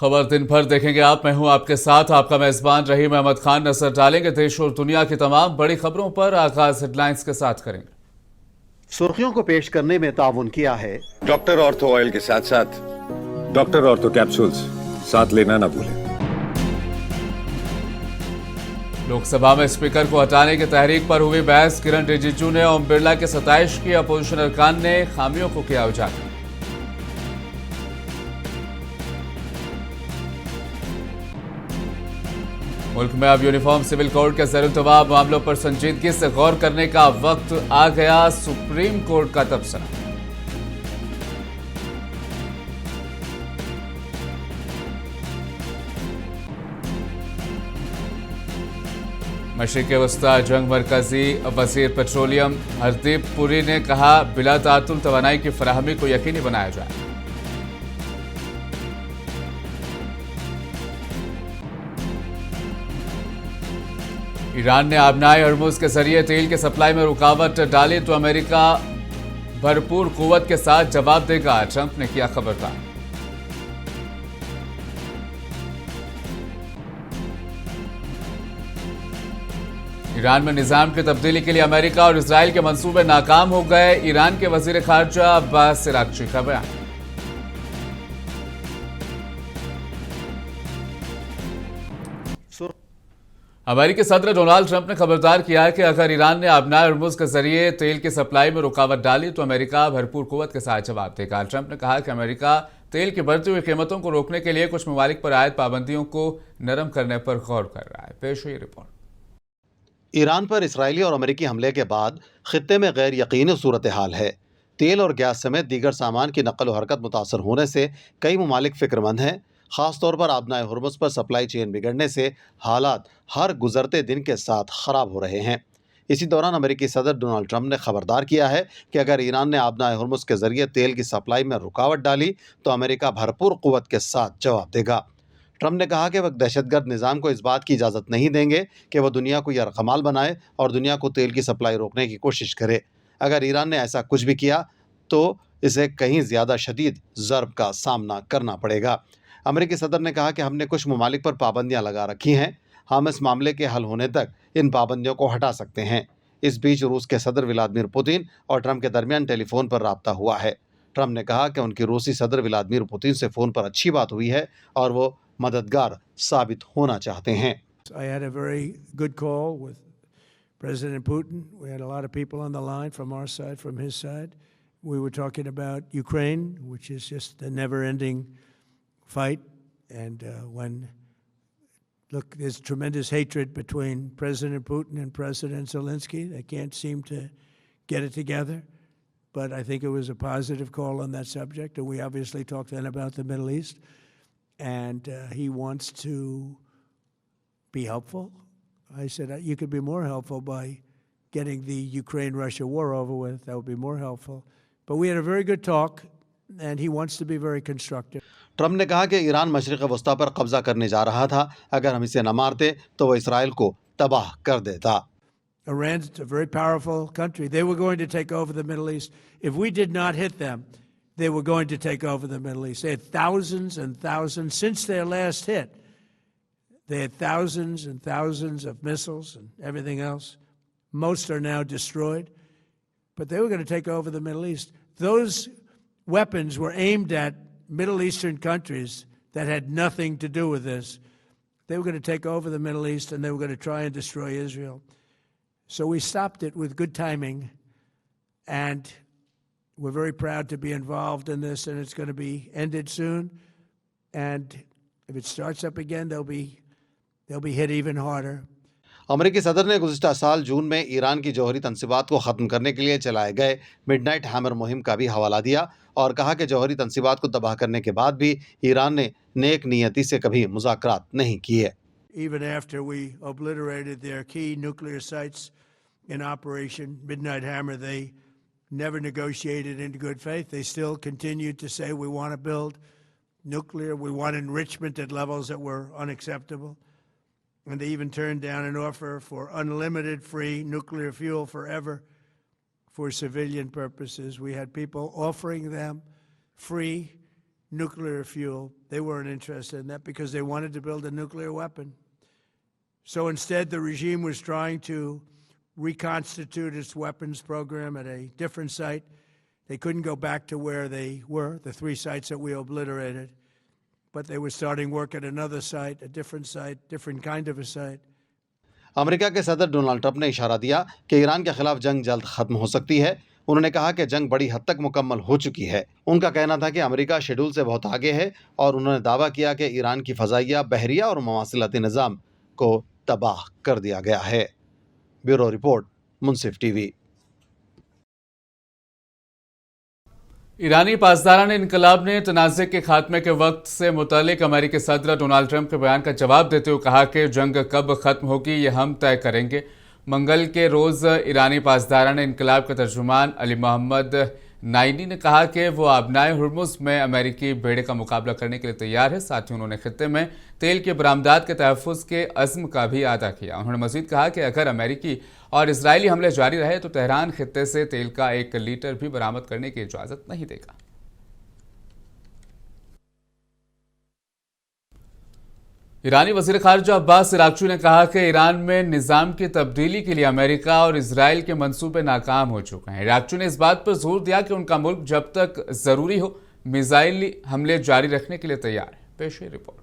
खबर दिन भर देखेंगे आप। मैं हूं आपके साथ आपका मेजबान रहीम अहमद खान। नजर डालेंगे देश और दुनिया की तमाम बड़ी खबरों पर। आगाज हेडलाइंस के साथ करेंगे। सुर्खियों को पेश करने में ताउन किया है डॉक्टर ऑर्थो ऑयल के साथ साथ डॉक्टर ऑर्थो कैप्सूल्स साथ लेना ना भूलें। लोकसभा में स्पीकर को हटाने की तहरीक पर हुई बहस। किरण रिजिजू ने ओम बिरला की सताइश की। अपोजिशन अरकान ने खामियों को किया उजागर। मुल्क में अब यूनिफॉर्म सिविल कोड के ज़ेर-ए-तवाब मामलों पर संजीदगी से गौर करने का वक्त आ गया। सुप्रीम कोर्ट का तबसरा। मशरिक़ वस्ता जंग मरकजी वज़ीर पेट्रोलियम हरदीप पुरी ने कहा, बिला तातुल तवानाई की फराहमी को यकीनी बनाया जाए। ईरान ने आबनाए हर्मुज के जरिए तेल की सप्लाई में रुकावट डाली तो अमेरिका भरपूर कुव्वत के साथ जवाब देगा, ट्रंप ने किया खबरदार। ईरान में निजाम की तब्दीली के लिए अमेरिका और इजराइल के मंसूबे नाकाम हो गए। ईरान के वजीर खारजा अब्बास अरागची का बयान। अमेरिकी सदर डोनाल्ड ट्रंप ने खबरदार किया है कि अगर ईरान ने आबनाए हर्मुज के जरिए तेल की सप्लाई में रुकावट डाली तो अमेरिका भरपूर कुव्वत के साथ जवाब देगा। ट्रंप ने कहा कि अमेरिका तेल की बढ़ती हुई कीमतों को रोकने के लिए कुछ ममालिक पर आयत पाबंदियों को नरम करने पर गौर कर रहा है। पेश हुई रिपोर्ट। ईरान पर इसराइली और अमेरिकी हमले के बाद खित्ते में गैर यकीनी सूरत हाल है। तेल और गैस समेत दीगर सामान की नकल व हरकत मुतासर होने से कई ममालिक फिक्रमंद हैं। ख़ासतौर पर आबनाए हर्मुज पर सप्लाई चेन बिगड़ने से हालात हर गुजरते दिन के साथ ख़राब हो रहे हैं। इसी दौरान अमेरिकी सदर डोनाल्ड ट्रंप ने खबरदार किया है कि अगर ईरान ने आबनाए हर्मुज के जरिए तेल की सप्लाई में रुकावट डाली तो अमेरिका भरपूर कुव्वत के साथ जवाब देगा। ट्रंप ने कहा कि वह दहशतगर्द निज़ाम को इस बात की इजाज़त नहीं देंगे कि वह दुनिया को यरगमाल बनाए और दुनिया को तेल की सप्लाई रोकने की कोशिश करे। अगर ईरान ने ऐसा कुछ भी किया तो इसे कहीं ज़्यादा शदीद ज़र्ब का सामना करना पड़ेगा। अमेरिकी सदर ने कहा कि हमने कुछ ममालिक पर पाबंदियां लगा रखी हैं, हम इस मामले के हल होने तक इन पाबंदियों को हटा सकते हैं। इस बीच रूस के सदर व्लादिमीर पुतिन और ट्रंप के दरमियान टेलीफोन पर राब्ता हुआ है। ट्रंप ने कहा कि उनकी रूसी सदर व्लादिमीर पुतिन से फ़ोन पर अच्छी बात हुई है और वो मददगार साबित होना चाहते हैं। I had a very good call with President Putin. We had a lot of people on the line from our side, from his side. We were talking about Ukraine, which is just a never-ending fight. And look, there's tremendous hatred between President Putin and President Zelensky. They can't seem to get it together. But I think it was a positive call on that subject. And we obviously talked then about the Middle East. And he wants to be helpful. I said, you could be more helpful by getting the Ukraine-Russia war over with. That would be more helpful. But we had a very good talk, and he wants to be very constructive. Trump ने कहा कि Iran मशरिक़ वस्ता पर कब्जा करने जा रहा था। अगर हम इसे न मारते तो वह इसराइल को तबाह कर देता। Iran's a very powerful country. They were going to take over the Middle East. If we did not hit them, they were going to take over the Middle East. They had thousands and thousands since their last hit. They had thousands and thousands of missiles and everything else. Most are now destroyed. But they were going to take over the Middle East. Those weapons were aimed at Middle Eastern countries that had nothing to do with this. They were going to take over the Middle East and they were going to try and destroy Israel. So we stopped it with good timing, and we're very proud to be involved in this, and it's going to be ended soon. And if it starts up again, they'll be hit even harder. अमेरिकी सदर ने गुज़िश्ता साल जून में Iran की जौहरी तनसीबात को ख़त्म करने के लिए चलाए गए मिडनाइट हैमर मुहिम का भी हवाला दिया और कहा कि जौहरी तनसीबात को तबाह करने के बाद भी ईरान ने नेक नियति से कभी मुज़ाकरात नहीं किए। Even after we obliterated their key nuclear sites in Operation Midnight Hammer, they never negotiated in good faith. They still continued to say, we want to build nuclear, we want enrichment at levels that were unacceptable. And they even turned down an offer for unlimited free nuclear fuel forever for civilian purposes. We had people offering them free nuclear fuel. They weren't interested in that because they wanted to build a nuclear weapon. So instead, the regime was trying to reconstitute its weapons program at a different site. They couldn't go back to where they were, the 3 sites that we obliterated, but they were starting work at another site, a different kind of a site. America के सदर Donald Trump ने इशारा दिया कि Iran के खिलाफ जंग जल्द खत्म हो सकती है। उन्होंने कहा कि जंग बड़ी हद तक मुकम्मल हो चुकी है। उनका कहना था कि अमेरिका शेड्यूल से बहुत आगे है और उन्होंने दावा किया कि ईरान की फ़ज़ाइया, बहरिया और मवासिलाती निज़ाम को तबाह कर दिया गया है। ब्यूरो रिपोर्ट, मुंसिफ टीवी। ईरानी पासदारान इनकलाब ने तनाज़े के खात्मे के वक्त से मुतालिक अमेरिकी सदर डोनाल्ड ट्रंप के बयान का जवाब देते हुए कहा कि जंग कब ख़त्म होगी ये हम तय करेंगे। मंगल के रोज़ ईरानी पासदारान इनकलाब के तर्जुमान अली मोहम्मद नाइनी ने कहा कि वो आबनाए हुर्मुज़ में अमेरिकी बेड़े का मुकाबला करने के लिए तैयार है। साथ ही उन्होंने खित्ते में तेल की बरामदात के तहफ़्फ़ुज़ के अज़्म का भी अदा किया। उन्होंने मज़ीद कहा कि अगर अमेरिकी और इजरायली हमले जारी रहे तो तेहरान खित्ते से तेल का 1 लीटर भी बरामद करने की इजाज़त नहीं देगा। ईरानी वज़ीर ख़ारिजा अब्बास इराक़ची ने कहा कि ईरान में निज़ाम की तब्दीली के लिए अमेरिका और इजराइल के मंसूबे नाकाम हो चुके हैं। इराक़ची ने इस बात पर जोर दिया कि उनका मुल्क जब तक ज़रूरी हो मिसाइली हमले जारी रखने के लिए तैयार है। पेश है रिपोर्ट।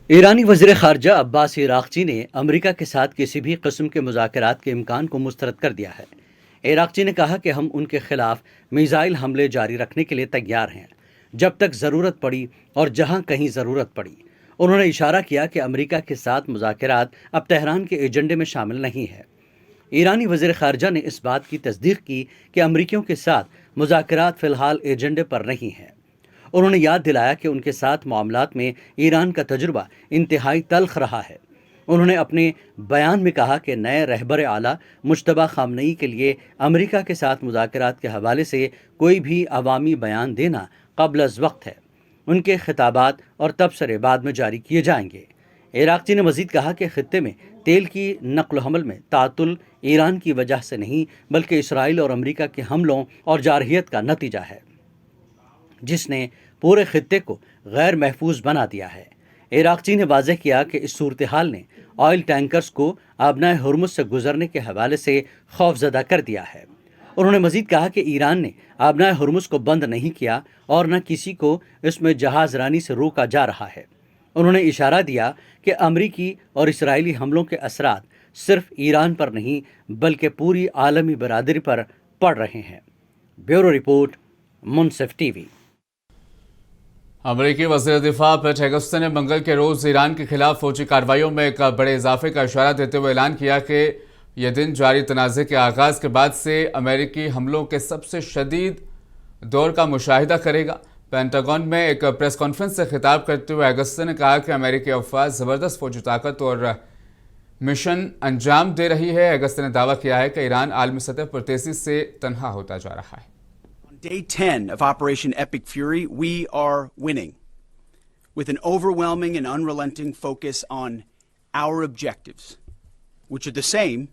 ईरानी वज़ीर ख़ारिजा अब्बास इराक़ची ने अमेरिका के साथ किसी भी किस्म के मुज़ाकरात के इम्कान को मुस्तरद कर दिया है। इराक़ची ने कहा कि हम उनके खिलाफ मिसाइल हमले जारी रखने के लिए तैयार हैं जब तक ज़रूरत पड़ी और जहां कहीं ज़रूरत पड़ी। उन्होंने इशारा किया कि अमेरिका के साथ मुज़ाकरात अब तेहरान के एजेंडे में शामिल नहीं है। ईरानी वज़ीर ख़ारिजा ने इस बात की तस्दीक की कि अमरीकियों के साथ मुज़ाकरात फ़िलहाल एजेंडे पर नहीं हैं। उन्होंने याद दिलाया कि उनके साथ मामलात में ईरान का तजुर्बा इंतहाई तल्ख़ रहा है। उन्होंने अपने बयान में कहा कि नए रहबर आला मुश्तबा ख़ामनई के लिए अमेरिका के साथ मुज़ाकरात के हवाले से कोई भी अवामी बयान देना क़ब्ल अज़ वक्त है। उनके खिताबात और तबसरे बाद में जारी किए जाएंगे। इराक़ची ने मज़ीद कहा कि ख़ित्ते में तेल की नक़्ल हमल में तातुल ईरान की वजह से नहीं बल्कि इसराइल और अमेरिका के हमलों और जारहियत का नतीजा है जिसने पूरे ख़ित्ते को गैर महफूज बना दिया है। इराक़ची ने वाज़ेह किया कि इस सूरत हाल ने ऑयल टैंकर्स को आबनाए हुर्मुज़ से गुजरने के हवाले से खौफज़दा कर दिया है। उन्होंने मज़ीद कहा कि ईरान ने आबनाए हुर्मुज़ को बंद नहीं किया और न किसी को इसमें जहाज़ रानी से रोका जा रहा है। उन्होंने इशारा दिया कि अमरीकी और इसराइली हमलों के असरात सिर्फ ईरान पर नहीं बल्कि पूरी आलमी बरादरी पर पड़ रहे हैं। ब्यूरो रिपोर्ट, मुंसिफ टीवी। अमरीकी वज़ीर दिफा पेट हेगेस्टे ने मंगल के रोज़ ईरान के खिलाफ फौजी कार्रवाइयों में एक बड़े इजाफे का इशारा देते हुए ऐलान किया कि यह दिन जारी तनाज़े के आगाज़ के बाद से अमेरिकी हमलों के सबसे शदीद दौर का मुशाहिदा करेगा। पेंटागन में एक प्रेस कॉन्फ्रेंस से खिताब करते हुए हेगेस्टे ने कहा कि अमेरिकी अफवाज ज़बरदस्त फौजी ताकत और मिशन अंजाम दे रही है। हेगेस्टे ने दावा किया है कि ईरान आलमी सतह पर तेज़ी से तनहा होता जा रहा है। Day 10 of Operation Epic Fury, we are winning with an overwhelming and unrelenting focus on our objectives, which are the same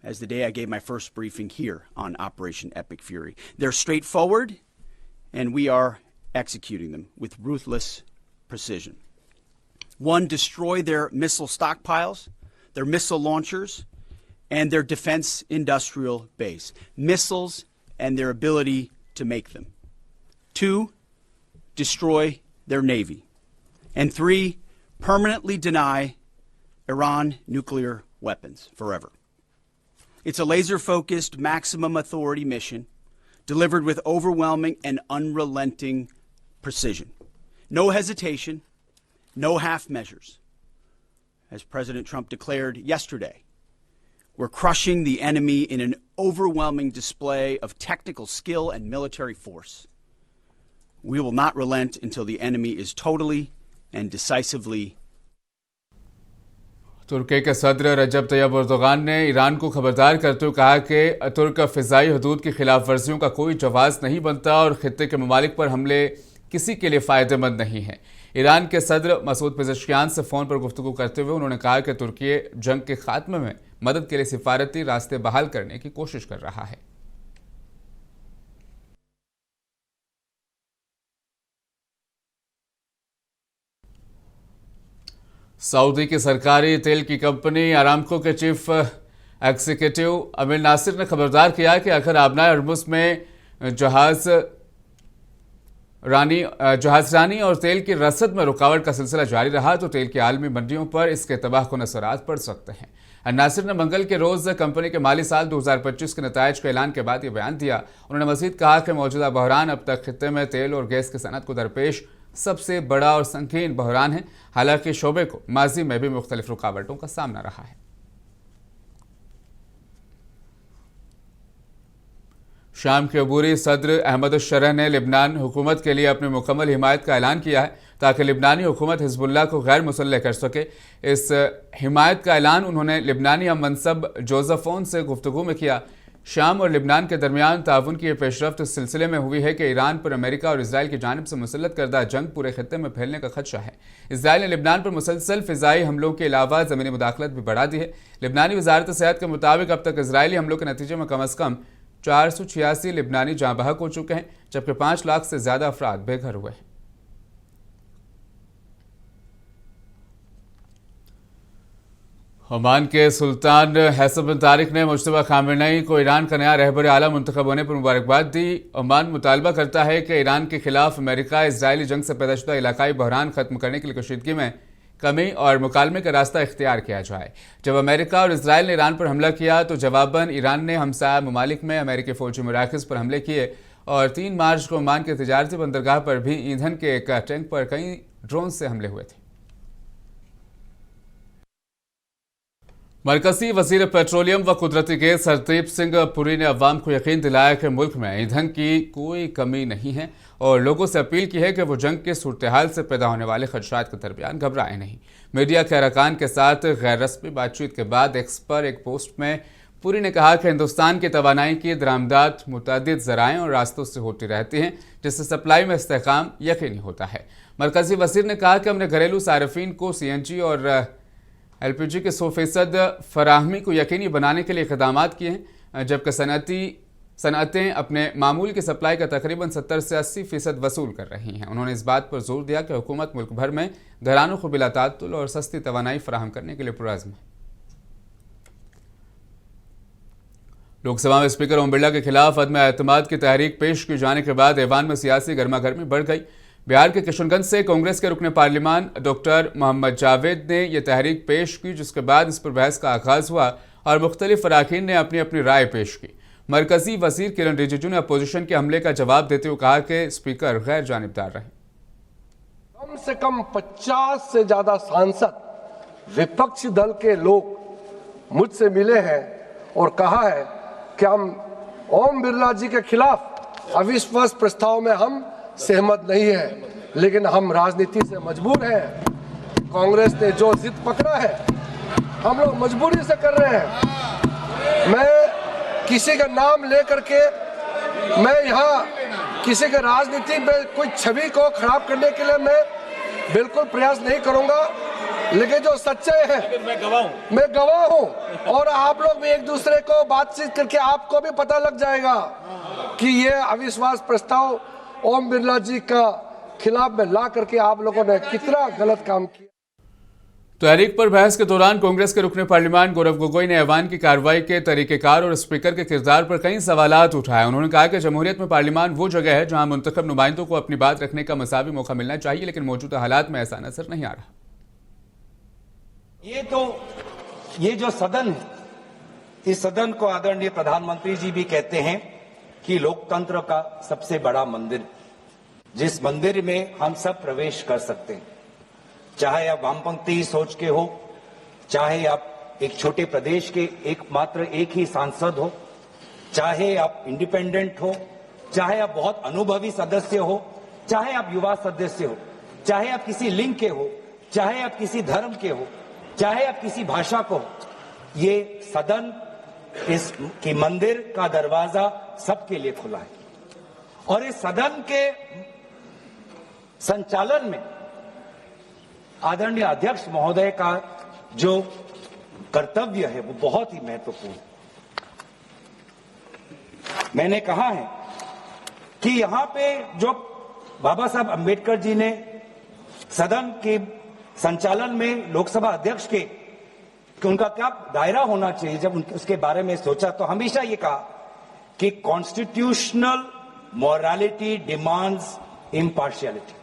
as the day I gave my first briefing here on Operation Epic Fury. They're straightforward, and we are executing them with ruthless precision. 1, destroy their missile stockpiles, their missile launchers, and their defense industrial base. Missiles and their ability to make them. 2, destroy their navy. And 3, permanently deny Iran nuclear weapons forever. It's a laser-focused, maximum authority mission delivered with overwhelming and unrelenting precision. No hesitation, no half measures. As President Trump declared yesterday, we're crushing the enemy in an overwhelming display of technical skill and military force. We will not relent until the enemy is totally and decisively. तुर्की के सदर रजब Tayyip Erdogan ने Iran को खबरदार करते हुए कहा कि तुर्क फ़िज़ाई हदूद की खिलाफ वर्जियों का कोई जवाज़ नहीं बनता और ख़ित्ते के ममालिक पर हमले किसी के लिए फ़ायदेमंद नहीं है। ईरान के सदर मसूद पेज़ेश्कियान से फ़ोन पर गुफ्तगू करते हुए उन्होंने कहा कि तुर्की जंग के खात्मे में मदद के लिए सिफारती रास्ते बहाल करने की कोशिश कर रहा है। सऊदी की सरकारी तेल की कंपनी अरामको के चीफ एग्जीक्यूटिव अमीर नासिर ने खबरदार किया कि अगर आबनाए हर्मुज़ में जहाज रानी और तेल की रसद में रुकावट का सिलसिला जारी रहा तो तेल की आलमी मंडियों पर इसके तबाहकुन असरात पड़ सकते हैं। नासिर ने मंगल के रोज कंपनी के माली साल 2025 के नतायज के ऐलान के बाद ये बयान दिया। उन्होंने मजीद कहा कि मौजूदा बहरान अब तक खित्ते में तेल और गैस की सनत को दरपेश सबसे बड़ा और संगीन बहरान है। हालांकि शोबे को माजी में भी मुख्तलिफ रुकावटों का सामना रहा है। शाम के अबूरी सदर अहमद शरह ने लिबनान हुकूमत के लिए अपनी मुकम्मल हिमायत का ऐलान किया है ताकि लिबनानी हुकूमत हिजबुल्लाह को गैर मुसल्लह कर सके। इस हिमायत का ऐलान उन्होंने लिबनानी हम मनसब जोज़फोन से गुफ्तगू में किया। शाम और लिबनान के दरमियान ताउन की पेशरफ्त इस सिलसिले में हुई है कि ईरान पर अमेरिका और इसराइल की जानिब से मुसल्लत करदा जंग पूरे खित्ते में फैलने का खदशा है। इसराइल ने लिबनान पर मुसलसल फ़िज़ाई हमलों के अलावा ज़मीनी मुदाखलत भी बढ़ा दी है। लिबनानी वजारत सेहत के मुताबिक अब तक इसराइली हमलों के नतीजे में कम अज़ कम 486 लिबनानी जाँ बहक हो चुके हैं, जबकि 5 लाख से ज़्यादा अफराद बेघर हुए हैं। ओमान के सुल्तान हैसम बिन तारिक ने मुश्तबा खामेनेई को ईरान का नया रहबर आला मुंतखब होने पर मुबारकबाद दी। ओमान मुतालबा करता है कि ईरान के खिलाफ अमेरिका इसराइली जंग से पैदा शुदा इलाकाई बहरान खत्म करने के लिए कशीदगी में कमी और मुकालमे का रास्ता इख्तियार किया जाए। जब अमेरिका और इसराइल ने ईरान पर हमला किया तो जवाबन ईरान ने हमसाया ममालिक में अमेरिकी फौजी मराकज़ पर हमले किए और 3 मार्च को ओमान के तिजारती बंदरगाह पर भी ईंधन के एक टैंक पर कई ड्रोन से हमले हुए थे। मरकजी वजीर पेट्रोलियम व कुदरती गैस हरदीप सिंह पुरी ने अवाम को यकीन दिलाया कि मुल्क में ईंधन की कोई कमी नहीं है और लोगों से अपील की है कि वो जंग के सूरत हाल से पैदा होने वाले खदशात के दरमियान घबराएं नहीं। मीडिया के अरकान के साथ गैर रस्मी बातचीत के बाद एक्स पर एक पोस्ट में पुरी ने कहा कि हिंदुस्तान की तवानाई की दरामदात मुतअद्दिद ज़राए और रास्तों से होती रहती हैं, जिससे सप्लाई में इस्तेहकाम यकीनी होता है। मरकजी वजीर ने कहा कि हमने घरेलू सार्फिन को CNG और LPG के 100% फराहमी को यकीनी बनाने के लिए इक़दाम किए हैं, जबकि सनअतें अपने मामूल की सप्लाई का तकरीबन 70 से 80% वसूल कर रही हैं। उन्होंने इस बात पर जोर दिया कि हुकूमत मुल्क भर में घरानों को बिला ताअत्तुल और सस्ती तवानाई फराहम करने के लिए पुरअज़्म है। लोकसभा में स्पीकर ओम बिरला के खिलाफ अदम एतमाद की तहरीक पेश किए जाने के बाद ऐवान में सियासी गर्मा गर्मी बढ़ गई। बिहार के किशनगंज से कांग्रेस के रुकने पार्लिमान डॉक्टर मोहम्मद जावेद ने यह तहरीक पेश की, जिसके बाद इस पर बहस का आगाज हुआ और मुख्तलिफ फराकीन ने अपनी अपनी राय पेश की। मरकजी वजीर किरण रिजिजू ने अपोजिशन के हमले का जवाब देते हुए कहा कि स्पीकर गैर जानिबदार रहे। कम से कम 50 से ज्यादा सांसद विपक्ष दल के लोग मुझसे मिले हैं और कहा है कि हम ओम बिरला जी के खिलाफ अविश्वास प्रस्ताव में हम सहमत नहीं है, लेकिन हम राजनीति से मजबूर हैं। कांग्रेस ने जो जिद पकड़ा है हम लोग मजबूरी से कर रहे हैं। मैं किसी का नाम लेकर के मैं यहाँ किसी के राजनीति में कोई छवि को खराब करने के लिए मैं बिल्कुल प्रयास नहीं करूंगा, लेकिन जो सच्चे हैं मैं गवाह हूँ और आप लोग भी एक दूसरे को बातचीत करके आपको भी पता लग जाएगा कि ये अविश्वास प्रस्ताव ओम बिरला जी का खिलाफ में ला करके आप लोगों ने कितना गलत काम किया। तहरीक पर बहस के दौरान कांग्रेस के रुकने पार्लिमान गौरव गोगोई ने ऐवान की कार्रवाई के तरीक़ेकार और स्पीकर के किरदार पर कई सवालात उठाए। उन्होंने कहा कि जमहूरियत में पार्लिमान वो जगह है जहां मुंतखब नुमाइंदों को अपनी बात रखने का मसावी मौका मिलना चाहिए, लेकिन मौजूदा हालात में ऐसा नजर नहीं आ रहा। ये जो सदन है, इस सदन को आदरणीय प्रधानमंत्री जी भी कहते हैं कि लोकतंत्र का सबसे बड़ा मंदिर, जिस मंदिर में हम सब प्रवेश कर सकते हैं, चाहे आप वामपंथी सोच के हो, चाहे आप एक छोटे प्रदेश के एकमात्र एक ही सांसद हो, चाहे आप इंडिपेंडेंट हो, चाहे आप बहुत अनुभवी सदस्य हो, चाहे आप युवा सदस्य हो, चाहे आप किसी लिंग के हो, चाहे आप किसी धर्म के हो, चाहे आप किसी भाषा को हो, ये सदन इस की मंदिर का दरवाजा सबके लिए खुला है। और इस सदन के संचालन में आदरणीय अध्यक्ष महोदय का जो कर्तव्य है वो बहुत ही महत्वपूर्ण है। मैंने कहा है कि यहां पे जो बाबा साहब अंबेडकर जी ने सदन की संचालन में लोकसभा अध्यक्ष के कि उनका क्या दायरा होना चाहिए, जब उसके बारे में सोचा तो हमेशा ये कहा कि constitutional morality demands impartiality.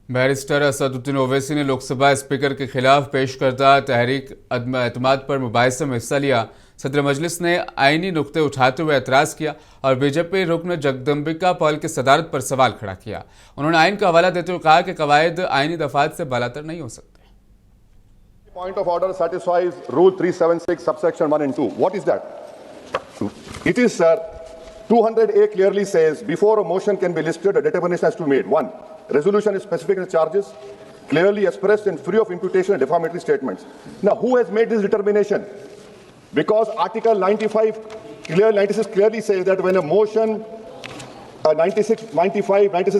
Barrister Asaduddin Owaisi ने लोकसभा स्पीकर के खिलाफ पेश करदा तहरीक अदम एतमाद पर मुबाहिसे में हिस्सा लिया। सदर मजलिस ने आईनी नुक्ते उठाते हुए एतराज किया और बीजेपी रुकन जगदम्बिका पॉल की सदारत पर सवाल खड़ा किया। उन्होंने आइन का हवाला देते हुए कहा कि कवायद आइनी दफात से बालातर नहीं हो सकते। Point of order satisfies Rule 376, subsection 1 and 2. What is that? It is, sir, 200A clearly says, before a motion can be listed, a determination has to be made. 1. Resolution is specific in the charges, clearly expressed and free of imputation and defamatory statements. Now, who has made this determination? Because Article 96 clearly says that when a motion, 96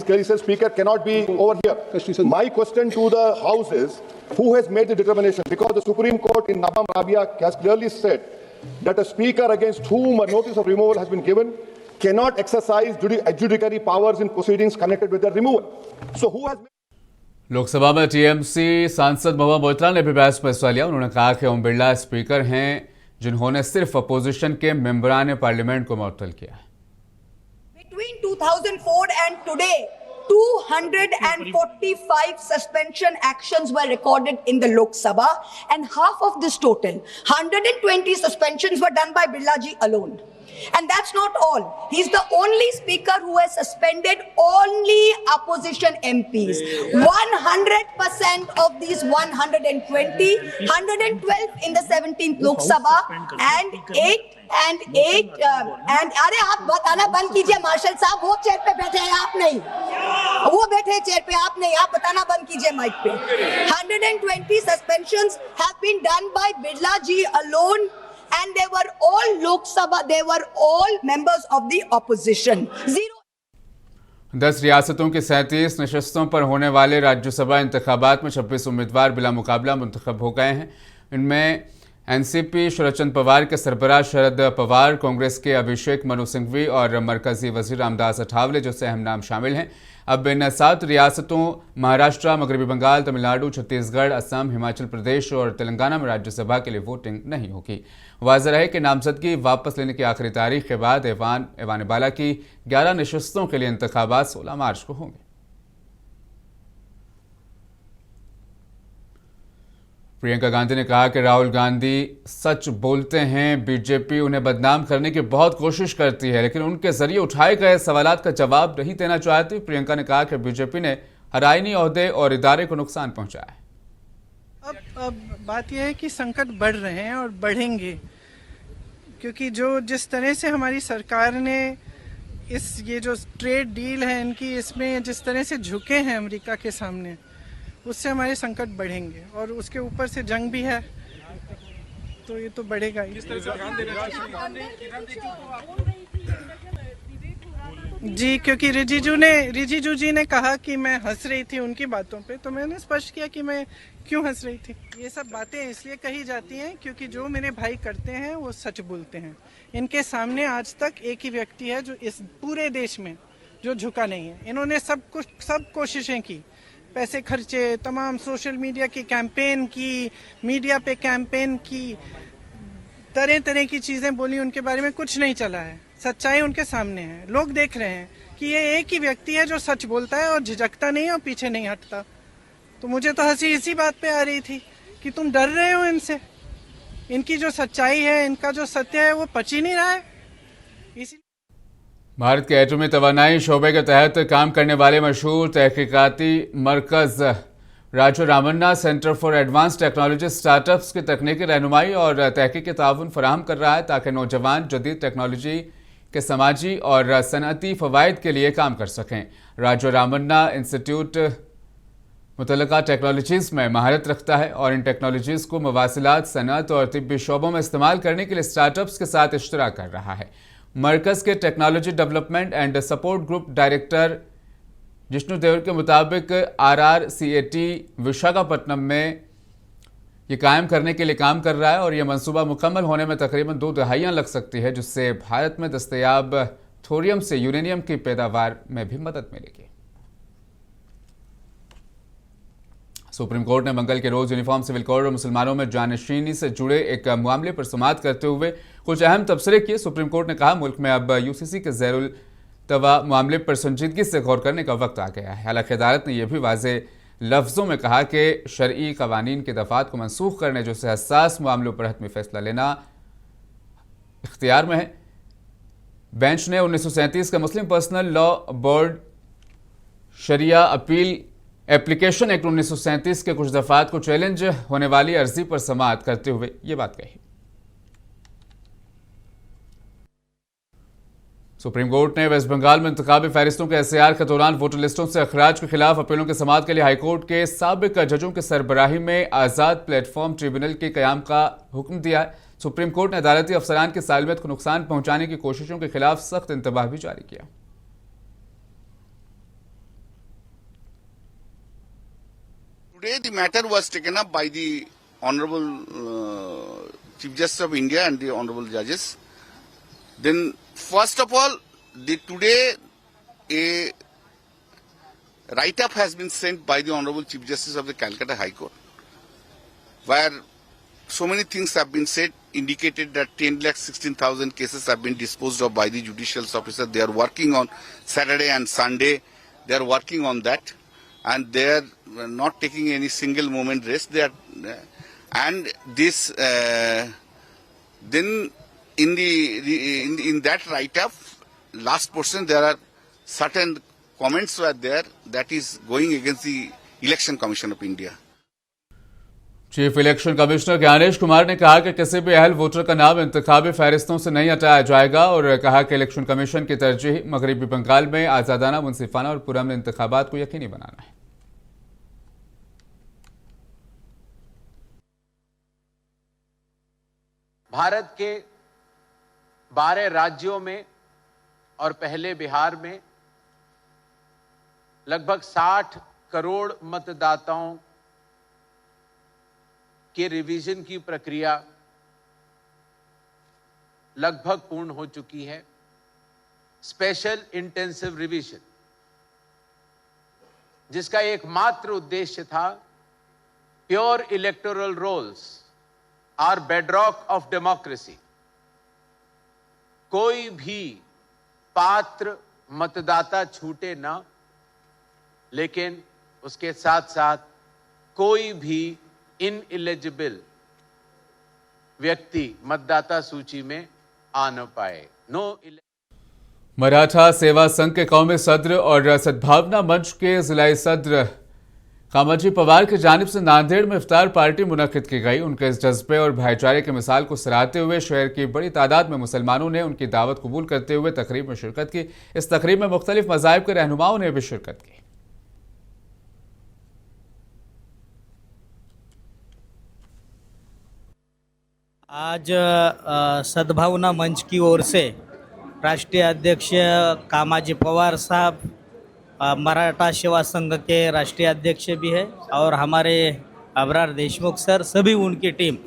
clearly says Speaker cannot be over here. My question to the House is, who has made the determination? Because the Supreme Court in Nabam Rabia has clearly said that a Speaker against whom a notice of removal has been given cannot exercise adjudicatory powers in proceedings connected with the removal. So who has... Lok Sabha में TMC सांसद महुआ मोइत्रा ने भी बहस में हिस्सा लिया। उन्होंने कहा कि ओम बिरला स्पीकर हैं जिन्होंने सिर्फ अपोजिशन के मेंबरान पार्लियामेंट को मुअत्तल किया। Between 2004 and today, 245 suspension actions were recorded in the Lok Sabha, and half of this total, 120 suspensions were done by Birlaji alone. And that's not all. He's the only speaker who has suspended only opposition MPs. 100% of these 120, 112 in the 17th Lok Sabha, and 8 अरे आप बताना बंद कीजिए martial साहब, वो chair पे बैठे हैं आप नहीं, वो बैठे चेयर पे आप नहीं, आप बताना बंद कीजिए माइक पे। 120 suspensions have been done by Birla ji alone, and they were all Lok Sabha, they were all members of the opposition. 10 रियासतों की 37 नशस्तों पर होने वाले राज्यसभा इंतखाबात में 26 उम्मीदवार बिला मुकाबला मुंतखब हो गए हैं। इनमें एनसीपी शरदचंद पवार के सरबराह शरद पवार, कांग्रेस के अभिषेक मनु सिंघवी और मरकजी वजीर रामदास अठावले जैसे अहम नाम शामिल हैं। अब इन 7 रियासतों महाराष्ट्र, मगरबी बंगाल, तमिलनाडु, छत्तीसगढ़, असम, हिमाचल प्रदेश और तेलंगाना में राज्यसभा के लिए वोटिंग नहीं होगी। वाज़ेह रहे कि नामजदगी वापस लेने की आखिरी तारीख के बाद ऐवान बाला की 11 नशस्तों के लिए इंतखाबात 16 मार्च को होंगे। प्रियंका गांधी ने कहा कि राहुल गांधी सच बोलते हैं, बीजेपी उन्हें बदनाम करने की बहुत कोशिश करती है, लेकिन उनके जरिए उठाए गए सवालात का जवाब नहीं देना चाहती। प्रियंका ने कहा कि बीजेपी ने हर आईनी ओहदे और इदारे को नुकसान पहुंचाया है। अब बात यह है कि संकट बढ़ रहे हैं और बढ़ेंगे, क्योंकि जिस तरह से हमारी सरकार ने ये जो ट्रेड डील है इनकी, इसमें जिस तरह से झुके हैं अमेरिका के सामने, उससे हमारे संकट बढ़ेंगे। और उसके ऊपर से जंग भी है, तो ये तो बढ़ेगा ही। जी, क्योंकि रिजिजू जी ने कहा कि मैं हंस रही थी उनकी बातों पे, तो मैंने स्पष्ट किया कि मैं क्यों हंस रही थी। ये सब बातें इसलिए कही जाती हैं क्योंकि जो मेरे भाई करते हैं वो सच बोलते हैं। इनके सामने आज तक एक ही व्यक्ति है जो इस पूरे देश में जो झुका नहीं है। इन्होंने सब कोशिशें की, पैसे खर्चे, तमाम सोशल मीडिया की कैंपेन की, मीडिया पे कैंपेन की, तरह तरह की चीज़ें बोली, उनके बारे में कुछ नहीं चला है। सच्चाई उनके सामने है, लोग देख रहे हैं कि ये एक ही व्यक्ति है जो सच बोलता है और झिझकता नहीं और पीछे नहीं हटता। तो मुझे तो हंसी इसी बात पे आ रही थी कि तुम डर रहे हो इनसे, इनकी जो सच्चाई है, इनका जो सत्य है वो पच ही नहीं रहा है। भारत के एटमी तवानाई शोबे के तहत काम करने वाले मशहूर तहकीकाती मरकज़ राज्य Ramanna centre for advance technology startups की तकनीकी रहनुमाई और तहकीकी ताउन फराहम कर रहा है ताकि नौजवान जदीद टेक्नोलॉजी के समाजी और सनअती फ़वाइद के लिए काम कर सकें। राज्य रामन्ना इंस्टीट्यूट मुतल्लिका टेक्नोलॉजीज़ में महारत रखता है और इन टेक्नोलॉजीज़ को मवासिलात, सनअत और तिब्बी शोबों में इस्तेमाल करने के लिए स्टार्टअप्स के साथ इश्तराक कर रहा है। मरकज़ के technology development and support group director Jishnu Dewar के मुताबिक RRCAT विशाखापट्टनम में ये कायम करने के लिए काम कर रहा है और यह मंसूबा मुकम्मल होने में तकरीबन 2 दहाइयाँ लग सकती है, जिससे भारत में दस्तयाब थोरियम से यूरेनियम की पैदावार में भी मदद मिलेगी। सुप्रीम कोर्ट ने मंगल के रोज यूनिफॉर्म सिविल कोड और मुसलमानों में जानशीनी से जुड़े एक मामले पर समाअत करते हुए कुछ अहम तबसरे किए। सुप्रीम कोर्ट ने कहा मुल्क में अब यूसीसी के ज़ैरुल तवा मामले पर संजीदगी से गौर करने का वक्त आ गया है। हालांकि अदालत ने यह भी वाज़ेह लफ्ज़ों में कहा कि शरई कवानीन के दफ़ात को मनसूख करने जैसे हसास मामलों पर हतमी फैसला लेना इख्तियार में है। बेंच ने 1937 का मुस्लिम पर्सनल लॉ बोर्ड शरिया अपील एप्लीकेशन एक्ट 1937 के कुछ दफात को चैलेंज होने वाली अर्जी पर समाअत करते हुए ये बात कही। सुप्रीम कोर्ट ने वेस्ट बंगाल में इंतखाबी फहरिस्तों के एसआईआर के दौरान वोटर लिस्टों से अखराज के खिलाफ अपीलों की समाअत के लिए हाईकोर्ट के साबिक जजों के सरबराही में आज़ाद प्लेटफॉर्म ट्रिब्यूनल के कयाम का हुक्म दिया है। सुप्रीम कोर्ट ने अदालती अफसरान की सालमियत को नुकसान पहुंचाने की कोशिशों के खिलाफ सख्त इंतबाह भी जारी किया। Today the matter was taken up by the Honorable Chief Justice of India and the Honorable Judges. Then first of all, today a write-up has been sent by the Honorable Chief Justice of the Calcutta High Court, where so many things have been said, indicated that 10,16,000 cases have been disposed of by the judicial officer. They are working on Saturday and Sunday. They are working on that. And they are not taking any single moment rest. They are, and this then in that write-up, last portion, there are certain comments were there that is going against the Election Commission of India. Chief election commissioner Gyanesh Kumar ने कहा कि किसी भी अहल voter का नाम इंतखाबी फहरिस्तों से नहीं हटाया जाएगा और कहा कि इलेक्शन कमीशन की तरजीह मगरबी बंगाल में आज़ादाना, मुनसिफाना और पुरअमन इंतखाबात को यकीनी बनाना है। भारत के 12 राज्यों में और पहले बिहार में लगभग 60 करोड़ मतदाताओं के रिवीजन की प्रक्रिया लगभग पूर्ण हो चुकी है। स्पेशल इंटेंसिव रिवीजन, जिसका एकमात्र उद्देश्य था pure electoral rolls are bedrock of democracy, कोई भी पात्र मतदाता छूटे ना, लेकिन उसके साथ साथ कोई भी इनएलिजिबल व्यक्ति मतदाता सूची में आ न पाए। मराठा सेवा संघ के कौमी सदर और सद्भावना मंच के जिलाई सदर कामाजी पवार की जानिब से नांदेड़ में इफ्तार पार्टी मुनक्किद की गई। उनके इस जज्बे और भाईचारे की मिसाल को सराहते हुए शहर की बड़ी तादाद में मुसलमानों ने उनकी दावत कबूल करते हुए तकरीब में शिरकत की। इस तकरीब में मुख्तलिफ मज़ाहिब के रहनुमाओं ने भी शिरकत की। आज सद्भावना मंच की ओर से राष्ट्रीय अध्यक्ष कामाजी पवार साहब, मराठा सेवा संघ के राष्ट्रीय अध्यक्ष भी है, और हमारे अबरार देशमुख सर, सभी उनकी टीम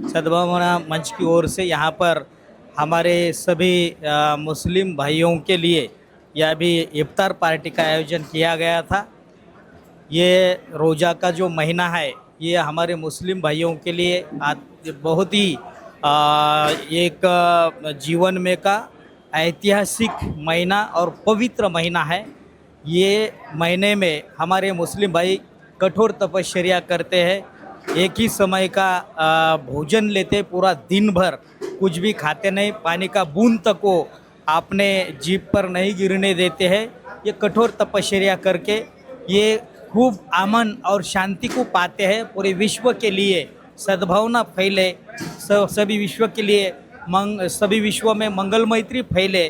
सद्भावना मंच की ओर से यहाँ पर हमारे सभी मुस्लिम भाइयों के लिए यह भी इफ्तार पार्टी का आयोजन किया गया था। ये रोज़ा का जो महीना है, ये हमारे मुस्लिम भाइयों के लिए बहुत ही एक जीवन में का ऐतिहासिक महीना और पवित्र महीना है। ये महीने में हमारे मुस्लिम भाई कठोर तपश्चर्या करते हैं, एक ही समय का भोजन लेते, पूरा दिन भर कुछ भी खाते नहीं, पानी का बूंद तक को अपने जीभ पर नहीं गिरने देते हैं। ये कठोर तपश्चर्या करके ये खूब अमन और शांति को पाते हैं। पूरे विश्व के लिए सद्भावना फैले, सभी विश्व के लिए सभी विश्व में मंगल मैत्री फैले,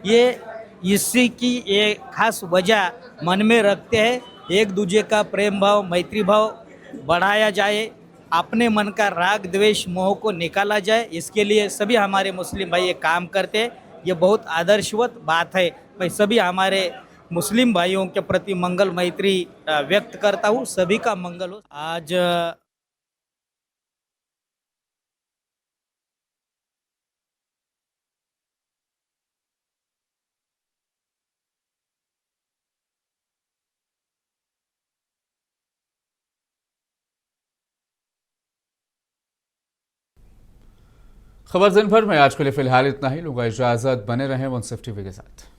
ये इसी की ये खास वजह मन में रखते हैं। एक दूसरे का प्रेम भाव, मैत्री भाव बढ़ाया जाए, अपने मन का राग द्वेष मोह को निकाला जाए, इसके लिए सभी हमारे मुस्लिम भाई ये काम करते हैं। ये बहुत आदर्शवत बात है। मैं सभी हमारे मुस्लिम भाइयों के प्रति मंगल मैत्री व्यक्त करता हूँ। सभी का मंगल हो। आज खबर दिन भर में आज के लिए फिलहाल इतना ही। लूंगा इजाजत, बने रहें मुंसिफ टीवी के साथ।